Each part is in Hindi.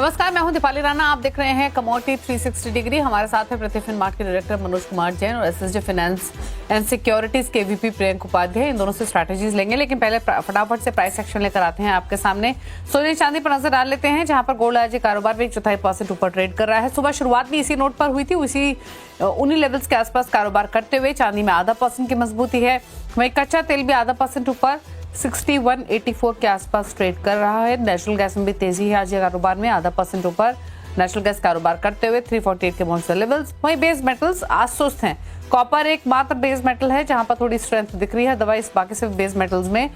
नमस्कार, मैं हूं दीपाली राणा। आप देख रहे हैं कमोडिटी 360 डिग्री। हमारे साथ है प्रतिफिन मार्केट डायरेक्टर मनोज कुमार जैन और एसएसजे फाइनेंस एंड सिक्योरिटीज के वीपी प्रियंक उपाध्याय। इन दोनों से स्ट्रैटेजीज लेंगे, लेकिन पहले फटाफट से प्राइस एक्शन लेकर आते हैं आपके सामने। सोने चांदी पर नजर डाल लेते हैं, जहां पर गोल्ड आज कारोबार में 1/4% ऊपर ट्रेड कर रहा है। सुबह शुरुआत भी इसी नोट पर हुई थी, उन्हीं लेवल्स के आसपास कारोबार करते हुए चांदी में 0.5% की मजबूती है। वहीं कच्चा तेल भी 0.5% ऊपर 61.84 के आसपास ट्रेड कर रहा है। नेचुरल गैस में भी तेजी है आज कारोबार में 0.5% ऊपर नेचुरल गैस कारोबार करते हुए 348 के मॉन्स्टर लेवल्स। वहीं बेस मेटल्स आज सुस्त हैं। कॉपर एकमात्र बेस मेटल है जहां पर थोड़ी स्ट्रेंथ दिख रही है, अदरवाइज बाकी सिर्फ बेस मेटल्स में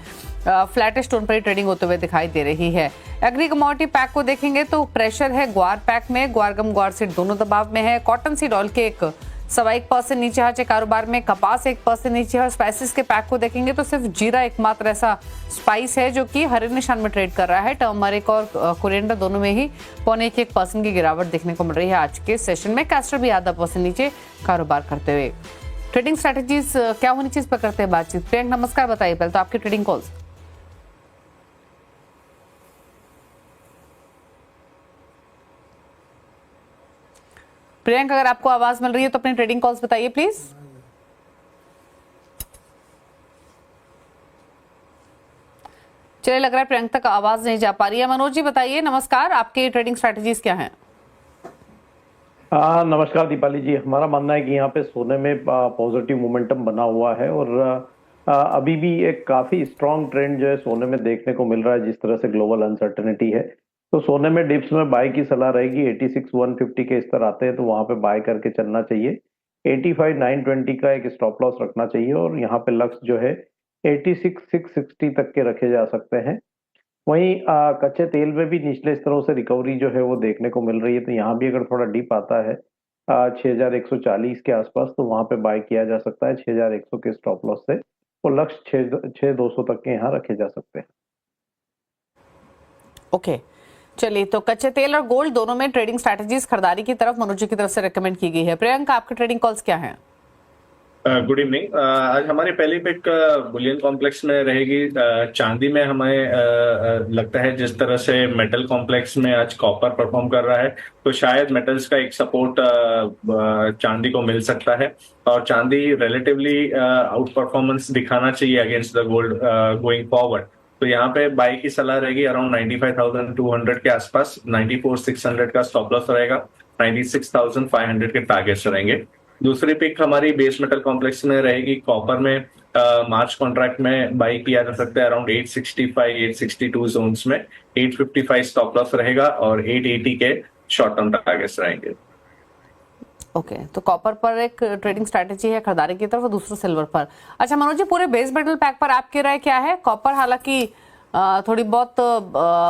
फ्लैटिश टोन पर ही ट्रेडिंग होते हुए दिखाई दे रही है। एग्री कमोडिटी पैक को देखेंगे तो प्रेशर है ग्वार पैक में, ग्वारगम ग्वार सीड दोनों दबाव में है। कॉटन सीड ऑयल के 1.25% नीचे आज कारोबार में, कपास 1% नीचे है। और स्पाइसेस के पैक को देखेंगे तो सिर्फ जीरा एकमात्र ऐसा स्पाइस है जो कि हरे निशान में ट्रेड कर रहा है। टर्मरिक और कोरिएंडर दोनों में ही 0.1% की गिरावट देखने को मिल रही है आज के सेशन में। कैस्टर भी 0.5% नीचे कारोबार करते हुए। ट्रेडिंग स्ट्रैटेजीज क्या होनी चाहिए, इस पर करते हैं बातचीत। प्रियंक नमस्कार, बताइए पहले तो आपकी ट्रेडिंग कॉल्स। प्रियंक, अगर आपको आवाज मिल रही है तो अपनी ट्रेडिंग कॉल्स बताइए प्लीज। चलिए, लग रहा है प्रियंक तक आवाज नहीं जा पा रही है। मनोज जी बताइए, नमस्कार, आपके ट्रेडिंग स्ट्रैटेजीज क्या हैं? नमस्कार दीपाली जी। हमारा मानना है कि यहाँ पे सोने में पॉजिटिव मोमेंटम बना हुआ है और अभी भी एक काफी स्ट्रांग ट्रेंड जो है सोने में देखने को मिल रहा है, जिस तरह से ग्लोबल अनसर्टेनिटी है। तो सोने में डिप्स में बाय की सलाह रहेगी। 86,150 के स्तर आते हैं तो वहां पे बाय करके चलना चाहिए। 85,920 का एक स्टॉप लॉस रखना चाहिए और यहाँ पे लक्ष्य जो है 86,660 तक के रखे जा सकते हैं। वहीं कच्चे तेल में भी निचले स्तरों से रिकवरी जो है वो देखने को मिल रही है। तो यहाँ भी अगर थोड़ा डिप आता है 6,140 के आसपास तो वहां पे बाय किया जा सकता है 6,100 के स्टॉप लॉस से, और लक्ष्य 6,200 तक के यहाँ रखे जा सकते हैं। ओके, चलिए, तो कच्चे तेल और गोल्ड दोनों में ट्रेडिंग स्ट्रैटेजीज खरीदारी की तरफ मनोज जी की तरफ से रेकमेंड की गई है। प्रियंक, आपके ट्रेडिंग कॉल्स क्या हैं? Good evening. आज हमारी पहली पिक बुलियन कॉम्प्लेक्स में रहेगी। चांदी में हमें लगता है जिस तरह से मेटल कॉम्प्लेक्स में आज कॉपर परफॉर्म कर रहा है तो शायद मेटल्स का एक सपोर्ट चांदी को मिल सकता है और चांदी रिलेटिवली आउट परफॉर्मेंस दिखाना चाहिए against the gold going forward. तो यहाँ पे बाई की सलाह रहेगी अराउंड 95,200 के आसपास। 94,600 का स्टॉप लॉस रहेगा, 96,500 के टारगेट्स रहेंगे। दूसरी पिक हमारी बेस मेटल कॉम्प्लेक्स में रहेगी। कॉपर में मार्च कॉन्ट्रैक्ट में बाई किया जा सकता है अराउंड 865 862 जोन्स में। 855 स्टॉप लॉस रहेगा और 880 के शॉर्ट टर्म टारगेट्स रहेंगे। ओके, तो कॉपर पर एक ट्रेडिंग स्ट्रैटेजी है खरीदारी की तरफ और दूसरा सिल्वर पर। अच्छा मनोज जी, पूरे बेस मेटल पैक पर आपकी राय क्या है? कॉपर हालांकि थोड़ी बहुत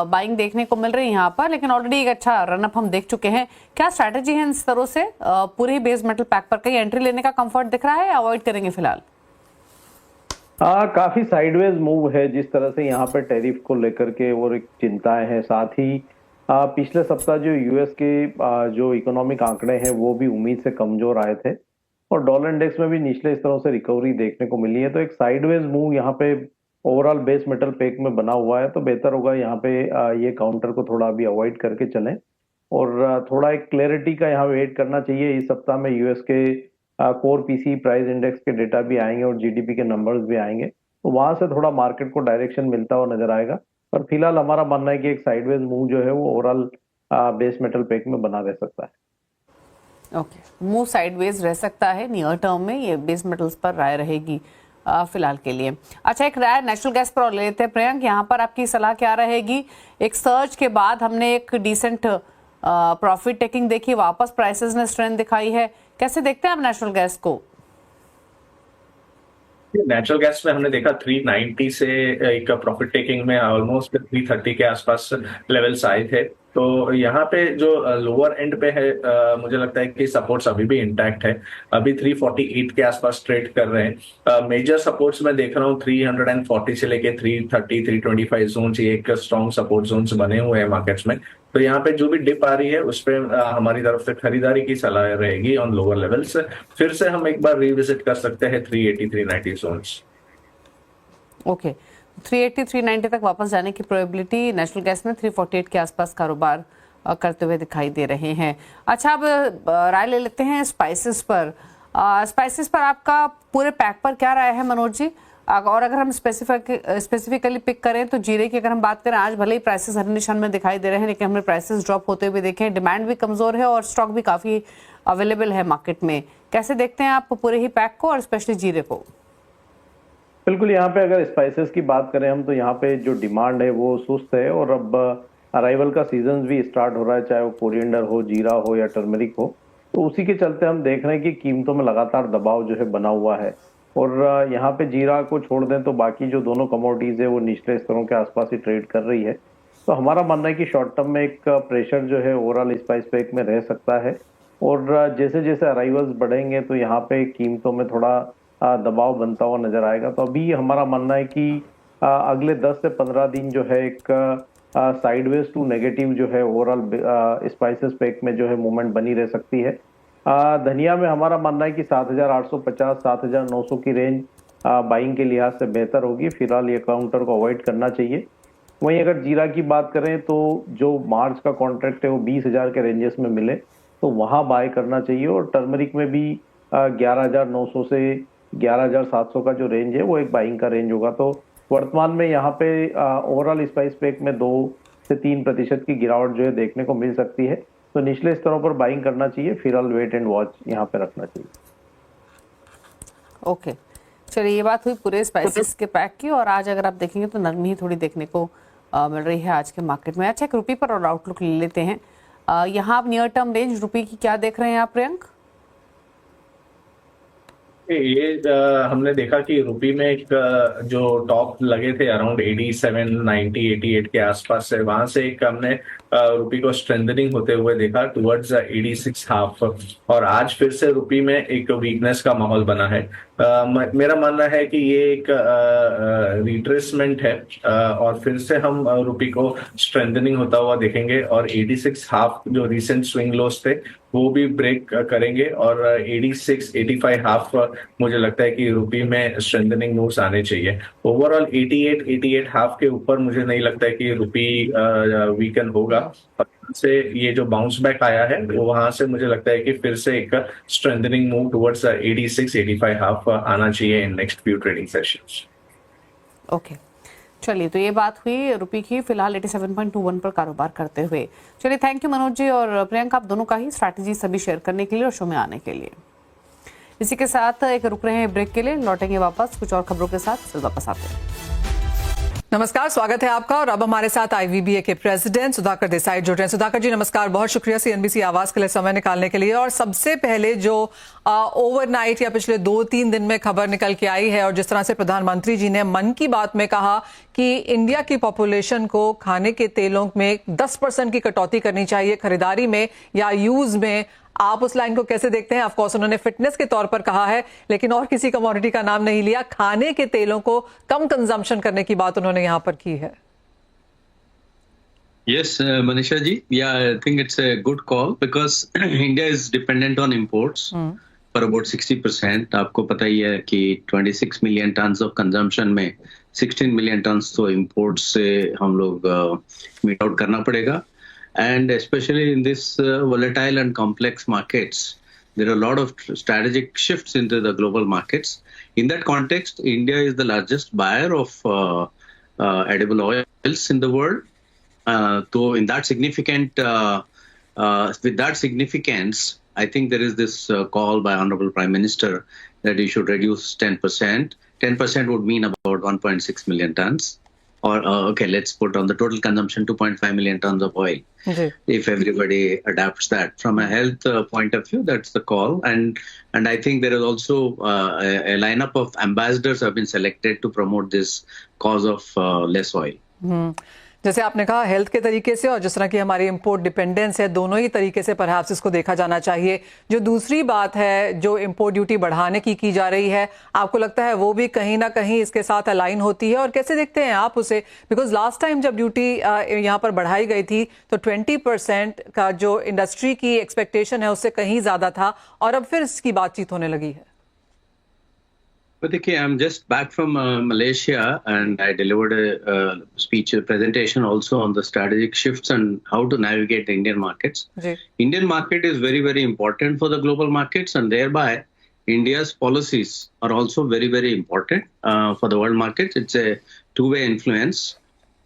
बाइंग देखने को मिल रही है यहाँ पर, लेकिन ऑलरेडी एक अच्छा रनअप हम देख चुके हैं। क्या स्ट्रैटेजी है इन स्तरों से पूरे ही बेस मेटल पैक पर? कहीं एंट्री लेने का कंफर्ट दिख रहा है या अवॉइड करेंगे फिलहाल? काफी साइडवेज मूव है जिस तरह से यहाँ पे टैरिफ को लेकर के और एक चिंताएं हैं। साथ ही पिछले सप्ताह जो यूएस के जो इकोनॉमिक आंकड़े हैं वो भी उम्मीद से कमजोर आए थे और डॉलर इंडेक्स में भी निचले स्तरों से रिकवरी देखने को मिली है। तो एक साइडवेज मूव यहाँ पे ओवरऑल बेस मेटल पैक में बना हुआ है। तो बेहतर होगा यहाँ पे ये काउंटर को थोड़ा अभी अवॉइड करके चलें और थोड़ा एक क्लैरिटी का यहाँ वेट करना चाहिए। इस सप्ताह में यूएस के कोर पीसी प्राइस इंडेक्स के डेटा भी आएंगे और जीडीपी के नंबर्स भी आएंगे, तो वहां से थोड़ा मार्केट को डायरेक्शन मिलता हुआ नजर आएगा। पर फिलहाल हमारा मानना है कि एक साइडवेज मूव जो है वो ओवरऑल बेस मेटल पैक में बना रह सकता है। ओके, मूव साइडवेज रह सकता है नियर टर्म में, ये बेस मेटल्स पर राय रहेगी फिलहाल के लिए। अच्छा, एक राय नेचुरल गैस पर ले लेते हैं प्रियंक। यहाँ पर आपकी सलाह क्या रहेगी? एक सर्च के बाद हमने एक डिसेंट प्रॉफिट टेकिंग देखी, वापस प्राइसेस ने स्ट्रेंथ दिखाई है। कैसे देखते हैं आप नेचुरल गैस को? नेचुरल गैस में हमने देखा 390 से एक प्रॉफिट टेकिंग में ऑलमोस्ट 330 के आसपास लेवल्स आए थे। तो यहाँ पे जो लोअर एंड पे है मुझे लगता है कि सपोर्ट्स अभी भी इंटैक्ट है। अभी 348 के आसपास ट्रेड कर रहे हैं। मेजर सपोर्ट्स में देख रहा हूँ 340 से लेके 330 325 जोन, एक स्ट्रॉन्ग सपोर्ट जोन्स बने हुए हैं मार्केट्स में। तो यहाँ पे जो भी डिप आ रही है उस पे हमारी तरफ से खरीदारी की सलाह रहेगी ऑन लोअर लेवल्स। फिर से हम एक बार रिविजिट कर सकते हैं 380 390 जोन्स। ओके, 380 390 तक वापस जाने की प्रोबेबिलिटी नेचुरल गैस में 348 के आसपास कारोबार करते हुए दिखाई दे रहे हैं। अच्छा, अब राय ले लेते हैं स्पाइसेस पर। स्पाइसेस पर आपका पूरे पैक पर क्या राय है मनोज जी? और अगर हम स्पेसिफिकली पिक करें तो जीरे की अगर हम बात करें, आज भले ही प्राइसेस हर निशान में दिखाई दे रहे हैं, लेकिन हमने प्राइसेस ड्रॉप होते हुए देखे हैं, डिमांड भी कमजोर है और स्टॉक भी काफी अवेलेबल है मार्केट में। कैसे देखते हैं आप पूरे ही पैक को और स्पेशली जीरे को? बिल्कुल, यहाँ पे अगर स्पाइसेस की बात करें हम, तो यहाँ पे जो डिमांड है वो सुस्त है और अब अराइवल का सीजन भी स्टार्ट हो रहा है, चाहे वो कोरिएंडर हो, जीरा हो या टर्मरिक हो। तो उसी के चलते हम देख रहे हैं कि कीमतों में लगातार दबाव जो है बना हुआ है। और यहाँ पे जीरा को छोड़ दें तो बाकी जो दोनों कमोडिटीज है वो निचले स्तरों के आसपास ही ट्रेड कर रही है। तो हमारा मानना है कि शॉर्ट टर्म में एक प्रेशर जो है ओवरऑल स्पाइस पैक में रह सकता है और जैसे जैसे अराइवल्स बढ़ेंगे तो यहाँ पे कीमतों में थोड़ा दबाव बनता हुआ नजर आएगा। तो अभी हमारा मानना है कि अगले 10 से 15 दिन जो है एक साइडवेज टू नेगेटिव जो है ओवरऑल स्पाइसेस पैक में जो है मूवमेंट बनी रह सकती है। धनिया में हमारा मानना है कि 7,850 7,900 की रेंज बाइंग के लिहाज से बेहतर होगी। फिलहाल ये काउंटर को अवॉइड करना चाहिए। वहीं अगर जीरा की बात करें तो जो मार्च का कॉन्ट्रैक्ट है वो 20,000 के रेंजेस में मिले तो वहां बाय करना चाहिए। और टर्मरिक में भी 11,900 से 11,700 का जो रेंज है वो एक बाइंग का रेंज होगा। तो वर्तमान में यहाँ पे ओवरऑल स्पाइस पैक में 2 से 3% की गिरावट जो है देखने को मिल सकती है। तो निचले स्तरों पर बाइंग करना चाहिए, फिलहाल वेट एंड वॉच यहाँ पे रखना चाहिए। ओके, चलिए, ये बात हुई पूरे स्पाइसेस के पैक की। और आज अगर आप देखेंगे तो नरमी ही थोड़ी देखने को मिल रही है आज के मार्केट में। अच्छा, एक रुपये पर और आउटलुक ले लेते हैं। यहाँ आप नियर टर्म रेंज रुपये की क्या देख रहे हैं आप प्रियंक? ये हमने देखा कि रुपी में एक जो टॉप लगे थे अराउंड 87, 90, 88 के आसपास से, वहां से एक हमने रुपी को स्ट्रेंथनिंग होते हुए देखा टुवर्ड्स 86 हाफ। और आज फिर से रुपी में एक वीकनेस का माहौल बना है। मेरा मानना है कि ये एक रिट्रेसमेंट है और फिर से हम रुपी को स्ट्रेंथनिंग होता हुआ देखेंगे और 86 हाफ जो रिसेंट स्विंग लोस थे वो भी ब्रेक करेंगे और 86, 85 हाफ मुझे लगता है कि रुपी में स्ट्रेंथनिंग मूव्स आने चाहिए। ओवरऑल 88 हाफ के ऊपर मुझे नहीं लगता है कि रुपी वीकन होगा। से ये जो बाउंस बैक आया है वो वहां से मुझे लगता है कि फिर से एक स्ट्रेंथनिंग मूव टुवर्ड्स 86, 85 हाफ आना चाहिए in next few trading sessions. Okay, चलिए, तो ये बात हुई रुपये की फिलहाल 87.21 पर कारोबार करते हुए। चलिए, थैंक यू मनोज जी और प्रियंका, आप दोनों का ही स्ट्रैटेजी सभी शेयर करने के लिए और शो में आने के लिए। इसी के साथ एक रुक रहे हैं ब्रेक के लिए, लौटेंगे वापस कुछ और खबरों के साथ, फिर वापस आते हैं। नमस्कार, स्वागत है आपका। और अब हमारे साथ IVBA के प्रेसिडेंट सुधाकर देसाई जुड़ रहे हैं। सुधाकर जी नमस्कार, बहुत शुक्रिया CNBC आवाज के लिए समय निकालने के लिए। और सबसे पहले जो ओवरनाइट या पिछले 2-3 दिन में खबर निकल के आई है और जिस तरह से प्रधानमंत्री जी ने मन की बात में कहा कि इंडिया की पॉपुलेशन को खाने के तेलों में 10% की कटौती करनी चाहिए खरीदारी में या यूज में, आप उस लाइन को कैसे देखते हैं? ऑफ कोर्स उन्होंने फिटनेस के तौर पर कहा है, लेकिन और किसी कमोडिटी का नाम नहीं लिया। खाने के तेलों को कम कंजम्पशन करने की बात उन्होंने यहां पर की है। Yes, Manisha ji. Yeah, I think it's a good call because India is dependent on imports for about 60%. आपको पता ही है कि 26 million tons of consumption में 16 million tons तो imports से हम लोग meet out करना पड़ेगा. And especially in this volatile and complex markets, there are a lot of strategic shifts into the global markets. In that context, India is the largest buyer of edible oils in the world. So in that with that significance, I think there is this call by Honorable Prime Minister that he should reduce 10%. 10% would mean about 1.6 million tons. Or, okay, let's put on the total consumption 2.5 million tons of oil. Okay. If everybody adapts that. From a health point of view, that's the call. And I think there is also a lineup of ambassadors have been selected to promote this cause of less oil. जैसे आपने कहा हेल्थ के तरीके से और जिस तरह की हमारी इंपोर्ट डिपेंडेंस है, दोनों ही तरीके से परहैप्स इसको देखा जाना चाहिए। जो दूसरी बात है जो इंपोर्ट ड्यूटी बढ़ाने की जा रही है, आपको लगता है वो भी कहीं ना कहीं इसके साथ अलाइन होती है और कैसे देखते हैं आप उसे? बिकॉज लास्ट टाइम जब ड्यूटी यहाँ पर बढ़ाई गई थी तो 20% का जो इंडस्ट्री की एक्सपेक्टेशन है उससे कहीं ज्यादा था और अब फिर इसकी बातचीत होने लगी है। But देखिए, I'm just back from Malaysia and I delivered a presentation also on the strategic shifts and how to navigate the Indian markets. Ji Indian market is very, very important for the global markets, and thereby India's policies are also very, very important for the world markets. It's a two-way influence.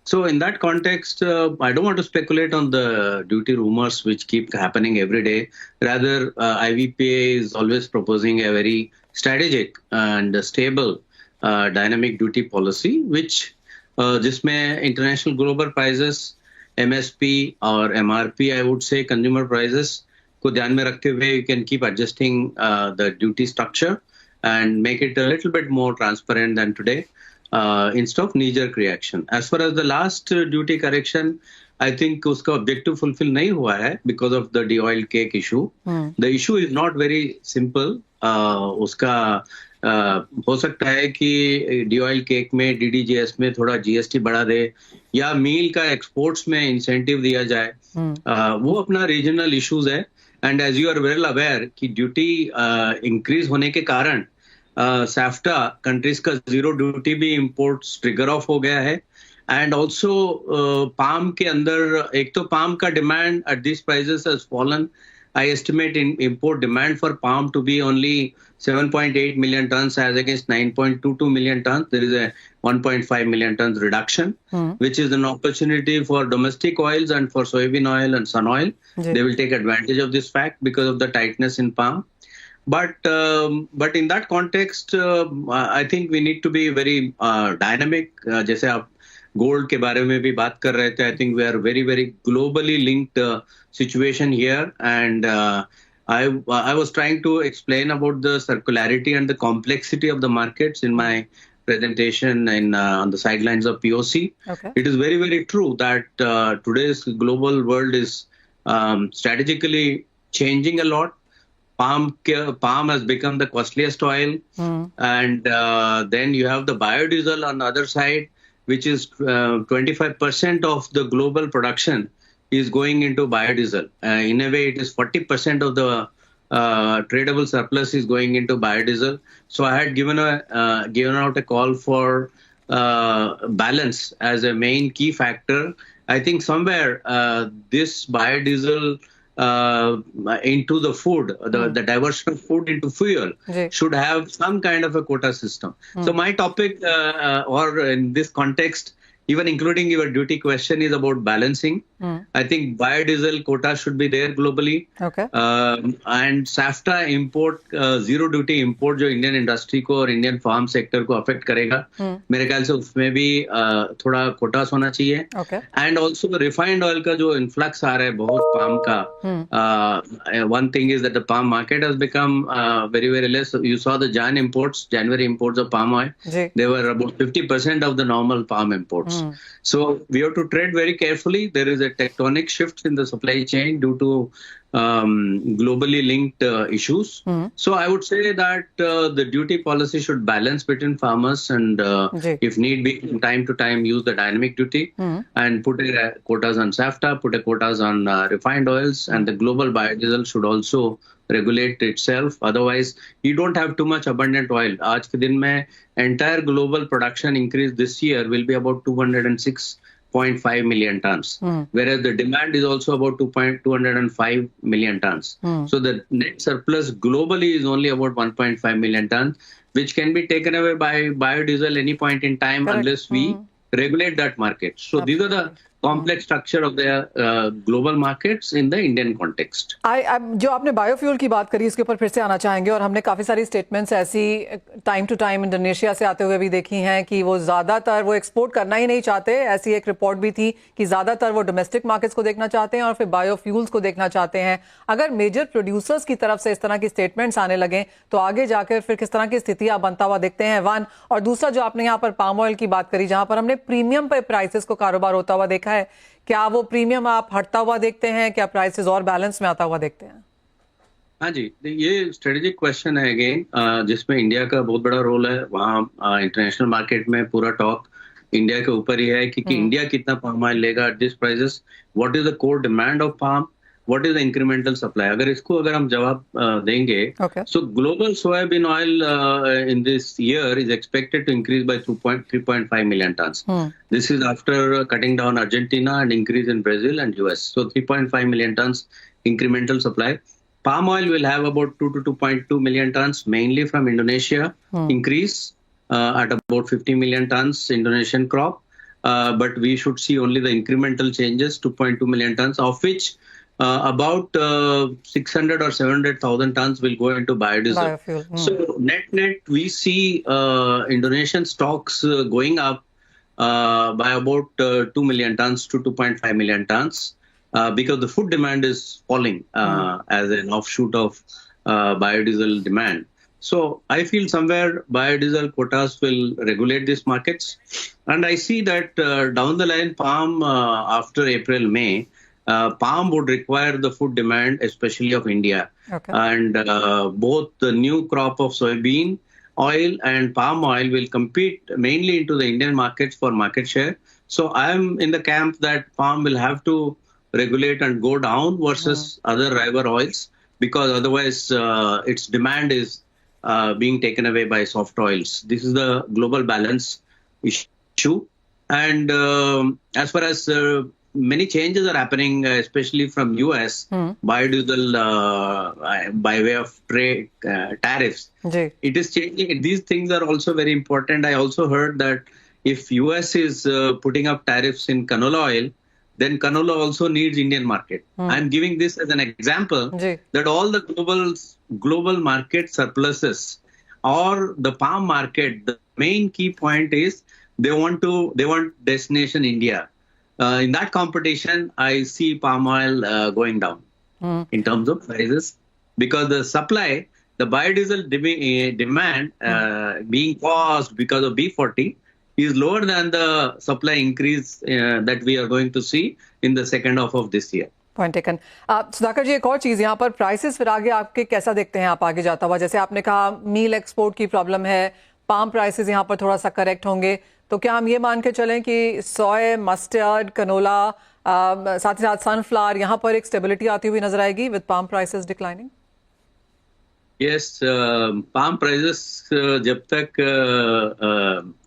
So in that context, I don't want to speculate on the duty rumors which keep happening every day. Rather, IVPA is always proposing a very strategic and stable dynamic duty policy, which जिसमें international global prices, MSP और MRP, I would say consumer prices को ध्यान में रखते हुए you can keep adjusting the duty structure and make it a little bit more transparent than today. Instead of knee-jerk reaction. As far as the last duty correction, I think उसका objective fulfill नहीं हुआ है because of the de-oiled cake issue. The issue is not very simple. उसका हो सकता है कि de-oiled cake में DDGS में थोड़ा GST बढ़ा दे या मील का एक्सपोर्ट्स में इंसेंटिव दिया जाए. वो अपना रीजनल इश्यूज है. And as you are well aware कि ड्यूटी इंक्रीज होने के कारण सैफ्टा कंट्रीज का जीरो ड्यूटी भी इंपोर्ट्स ट्रिगर ऑफ हो गया है. एंड ऑल्सो पाम के अंदर एक तो पाम का demand at this prices has fallen. I estimate in import demand for palm to be only 7.8 million tons as against 9.22 million tons. There is a 1.5 million tons reduction, which is an opportunity for domestic oils and for soybean oil and sun oil. They will take advantage of this fact because of the tightness in palm. But in that context, I think we need to be very dynamic. जैसे आप गोल्ड के बारे में भी बात कर रहे थे. I think we are very very globally linked situation here, and I was trying to explain about the circularity and the complexity of the markets in my presentation on the sidelines of POC. Okay. It is very, very true that today's global world is strategically changing a lot. Palm has become the costliest oil, and then you have the biodiesel on the other side, which is 25% of the global production is going into biodiesel. In a way, it is 40% of the tradable surplus is going into biodiesel. So I had given out a call for balance as a main key factor. I think somewhere this biodiesel into the food, the diversion of food into fuel should have some kind of a quota system. So my topic or in this context, even including your duty question, is about balancing. I think biodiesel quota should be there globally. Okay. And SAFTA import, zero duty import जो इंडियन इंडस्ट्री को और इंडियन फार्म सेक्टर को अफेक्ट करेगा, मेरे ख्याल से उसमें भी थोड़ा कोटास होना चाहिए. Okay. And also refined oil का जो इन्फ्लक्स आ रहा है बहुत पाम का. One thing is that the palm market has become very very less. You saw the January imports of palm oil. They were about 50% of the normal palm imports. So we have to tread very carefully. There is a tectonic shift in the supply chain due to globally linked issues. So I would say that the duty policy should balance between farmers and if need be, from time to time use the dynamic duty and put quotas on SAFTA, put quotas on refined oils, and the global biodiesel should also regulate itself. Otherwise, you don't have too much abundant oil. आज के दिन में entire global production increase this year will be about 206.5 million tons, whereas the demand is also about 205 million tons. So the net surplus globally is only about 1.5 million tons, which can be taken away by biodiesel any point in time. Correct. Unless we regulate that market. So these are the complex structure of the global markets in the Indian context. जो आपने बायोफ्यूल की बात करी, इसके ऊपर फिर से आना चाहेंगे. और हमने काफी सारी स्टेटमेंट्स ऐसी टाइम टू टाइम इंडोनेशिया से आते हुए भी देखी हैं कि वो ज्यादातर वो एक्सपोर्ट करना ही नहीं चाहते. ऐसी एक रिपोर्ट भी थी कि ज्यादातर वो डोमेस्टिक मार्केट्स को देखना चाहते हैं और फिर बायोफ्यूल्स को देखना चाहते हैं. अगर मेजर प्रोड्यूसर्स की तरफ से इस तरह की स्टेटमेंट्स आने लगे तो आगे जाकर फिर किस तरह की स्थिति आप बनता हुआ देखते हैं, वन. और दूसरा, जो आपने यहाँ पर पाम ऑयल की बात करी, जहां पर हमने प्रीमियम पे प्राइसेस को कारोबार होता हुआ देखा है, क्या वो प्रीमियम आप हटता हुआ देखते हैं? क्या प्राइसेस और बैलेंस में आता हुआ देखते हैं? हाँ जी, ये स्ट्रेटेजिक क्वेश्चन है अगेन, जिसमें इंडिया का बहुत बड़ा रोल है. वहाँ इंटरनेशनल मार्केट में पूरा टॉक इंडिया के ऊपर ही है कि इंडिया कितना पाम ऑयल लेगा at this prices, what is the core demand of palm, what is the incremental supply? अगर हम जवाब देंगे, Okay. so global soybean oil in this year is expected to increase by 3.5 million tons. This is after cutting down Argentina and increase in Brazil and US. So 3.5 million tons incremental supply. Palm oil will have about 2 to 2.2 million tons, mainly from Indonesia, increase at about 50 million tons Indonesian crop. But we should see only the incremental changes, 2.2 million tons, of which about 600 or 700,000 tons will go into biodiesel. Biofuel. So net, we see Indonesian stocks going up by about 2 million tons to 2.5 million tons because the food demand is falling as an offshoot of biodiesel demand. So I feel somewhere biodiesel quotas will regulate these markets. And I see that down the line, palm after April, May, palm would require the food demand, especially of India. Okay. And both the new crop of soybean oil and palm oil will compete mainly into the Indian markets for market share. So I am in the camp that palm will have to regulate and go down versus other river oils, because otherwise its demand is being taken away by soft oils. This is the global balance issue. And as far as many changes are happening, especially from US, biodiesel by way of trade tariffs. जी. It is changing. These things are also very important. I also heard that if US is putting up tariffs in canola oil, then canola also needs Indian market. I'm giving this as an example जी. that all the global market surpluses or the palm market, the main key point is they want destination India. In that competition, I see palm oil going down in terms of prices, because the supply, the biodiesel demand being caused because of B40 is lower than the supply increase that we are going to see in the second half of this year. Point taken. Sudhakar ji, एक और चीज यहाँ पर प्राइसेस फिर आगे आपके कैसा देखते हैं आप आगे जाता हुआ? जैसे आपने कहा मील एक्सपोर्ट की प्रॉब्लम है, पाम प्राइसेस यहाँ पर थोड़ा सा करेक्ट होंगे, तो क्या हम ये मान के चलें कि सोय, मस्टर्ड, कनोला, साथ ही साथ सनफ्लावर, यहाँ पर एक स्टेबिलिटी आती हुई नजर आएगी with palm prices declining? Yes, palm prices जब तक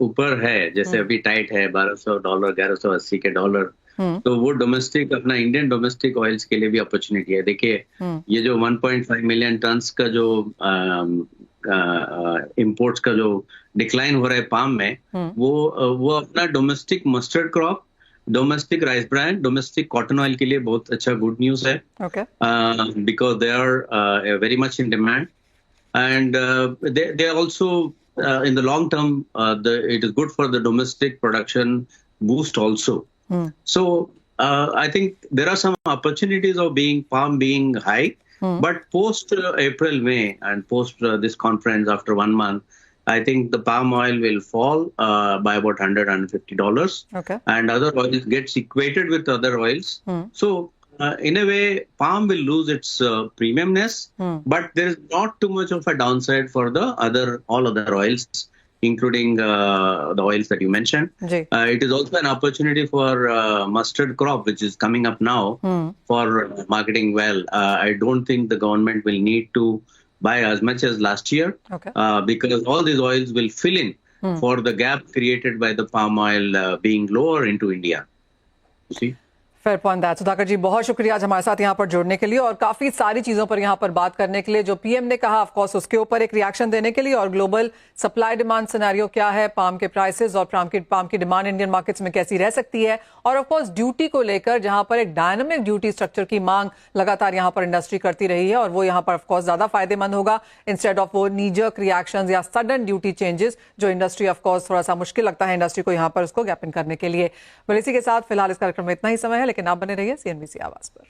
ऊपर है, जैसे अभी टाइट है $1200, $1180 के डॉलर, तो वो डोमेस्टिक, अपना इंडियन डोमेस्टिक ऑयल्स के लिए भी अपॉर्चुनिटी है। देखिए, ये जो 1.5 मिलियन टन्स का जो इंपोर्ट्स का जो डिक्लाइन हो रहा है पाम में, वो अपना domestic mustard crop, domestic rice brand, domestic cotton oil के लिए बहुत अच्छा गुड न्यूज है, because they are very much in demand and they also in the long term it is good for the domestic production boost also. So I think there are some opportunities of palm being high, but post April, May and post this conference after 1 month, I think the palm oil will fall by about $150. Okay. And other oils gets equated with other oils. So in a way, palm will lose its premiumness, but there is not too much of a downside for the all other oils, including the oils that you mentioned. It is also an opportunity for mustard crop, which is coming up now for marketing well. I don't think the government will need to buy as much as last year, because all these oils will fill in for the gap created by the palm oil being lower into India. You see? Fair point that. Sudhakar ji, बहुत शुक्रिया आज हमारे साथ यहाँ पर जुड़ने के लिए और काफी सारी चीजों पर यहाँ पर बात करने के लिए। जो पीएम ने कहा, ऑफ कोर्स उसके ऊपर एक रिएक्शन देने के लिए, और ग्लोबल सप्लाई डिमांड सिनेरियो क्या है, पाम के प्राइसेस और पाम की डिमांड इंडियन मार्केट्स में कैसी रह सकती है, और ऑफ कोर्स ड्यूटी को लेकर जहां पर एक डायनामिक ड्यूटी स्ट्रक्चर की मांग लगातार यहाँ पर इंडस्ट्री करती रही है, और वो यहाँ पर ऑफ कोर्स ज्यादा फायदेमंद होगा इंस्टेड ऑफ वो नीजर्क रिएक्शंस या सडन ड्यूटी चेंजेस, जो इंडस्ट्री ऑफ कोर्स थोड़ा सा मुश्किल लगता है इंडस्ट्री को यहाँ पर उसको गैप इन करने के लिए। इसी के साथ फिलहाल इस कार्यक्रम में इतना ही समय है, लेकिन आप बने रहिए CNBC आवाज पर।